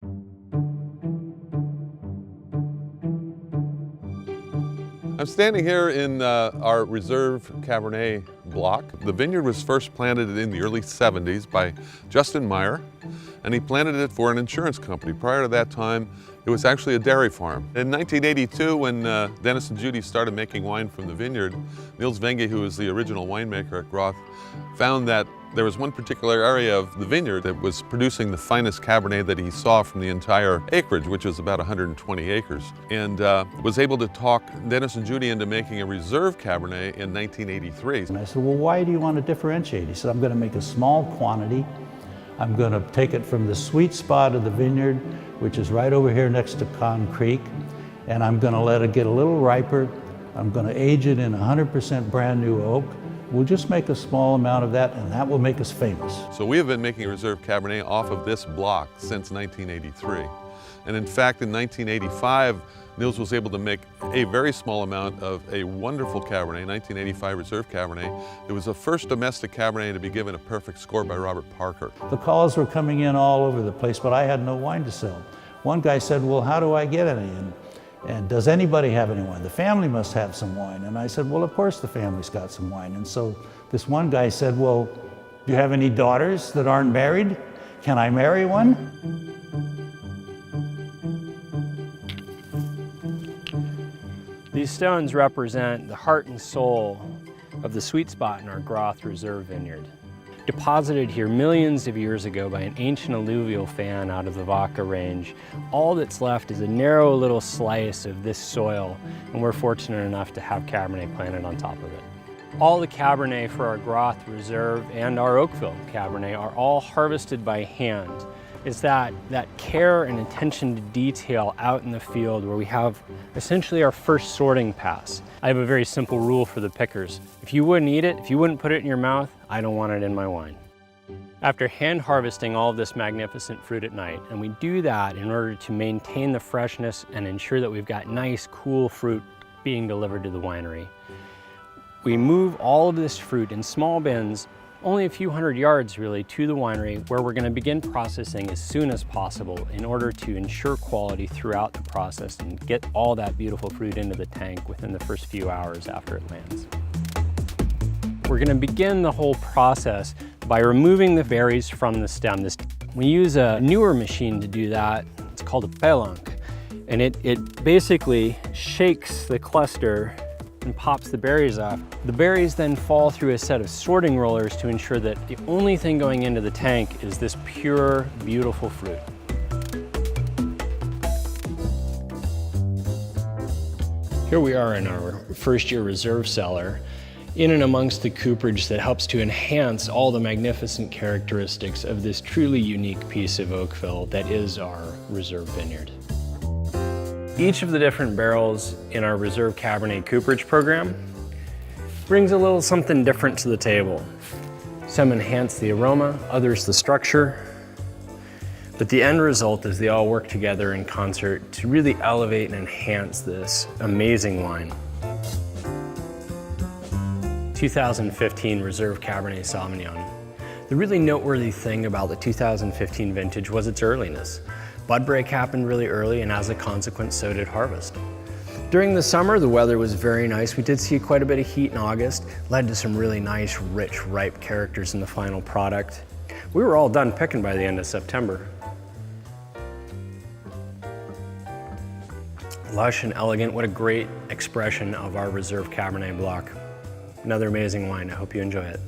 I'm standing here in our reserve Cabernet block. The vineyard was first planted in the early 70s by Justin Meyer, and he planted it for an insurance company. Prior to that time, it was actually a dairy farm. In 1982, when Dennis and Judy started making wine from the vineyard, Niels Wenge, who was the original winemaker at Groth, found that there was one particular area of the vineyard that was producing the finest Cabernet that he saw from the entire acreage, which was about 120 acres, and was able to talk Dennis and Judy into making a reserve Cabernet in 1983. And I said, well, why do you want to differentiate? He said, I'm going to make a small quantity. I'm going to take it from the sweet spot of the vineyard, which is right over here next to Con Creek, and I'm going to let it get a little riper. I'm going to age it in 100% brand new oak. We'll just make a small amount of that, and that will make us famous. So we have been making reserve Cabernet off of this block since 1983. And in fact, in 1985, Niels was able to make a very small amount of a wonderful Cabernet, 1985 reserve Cabernet. It was the first domestic Cabernet to be given a perfect score by Robert Parker. The calls were coming in all over the place, but I had no wine to sell. One guy said, well, how do I get any? And does anybody have any wine? The family must have some wine. And I said, well, of course the family's got some wine. And so this one guy said, well, do you have any daughters that aren't married? Can I marry one? These stones represent the heart and soul of the sweet spot in our Groth Reserve Vineyard. Deposited here millions of years ago by an ancient alluvial fan out of the Vaca Range, all that's left is a narrow little slice of this soil, and we're fortunate enough to have Cabernet planted on top of it. All the Cabernet for our Groth Reserve and our Oakville Cabernet are all harvested by hand. It's that care and attention to detail out in the field where we have essentially our first sorting pass. I have a very simple rule for the pickers. If you wouldn't eat it, if you wouldn't put it in your mouth, I don't want it in my wine. After hand harvesting all of this magnificent fruit at night, and we do that in order to maintain the freshness and ensure that we've got nice, cool fruit being delivered to the winery, we move all of this fruit in small bins only a few hundred yards really to the winery, where we're going to begin processing as soon as possible in order to ensure quality throughout the process and get all that beautiful fruit into the tank within the first few hours after it lands. We're going to begin the whole process by removing the berries from the stem. We use a newer machine to do that. It's called a pelunk, and it basically shakes the cluster and pops the berries off. The berries then fall through a set of sorting rollers to ensure that the only thing going into the tank is this pure, beautiful fruit. Here we are in our first year reserve cellar, in and amongst the cooperage that helps to enhance all the magnificent characteristics of this truly unique piece of Oakville that is our reserve vineyard. Each of the different barrels in our Reserve Cabernet Cooperage program brings a little something different to the table. Some enhance the aroma, others the structure, but the end result is they all work together in concert to really elevate and enhance this amazing wine. 2015 Reserve Cabernet Sauvignon. The really noteworthy thing about the 2015 vintage was its earliness. Bud break happened really early, and as a consequence, so did harvest. During the summer, the weather was very nice. We did see quite a bit of heat in August, led to some really nice, rich, ripe characters in the final product. We were all done picking by the end of September. Lush and elegant, what a great expression of our Reserve Cabernet block. Another amazing wine, I hope you enjoy it.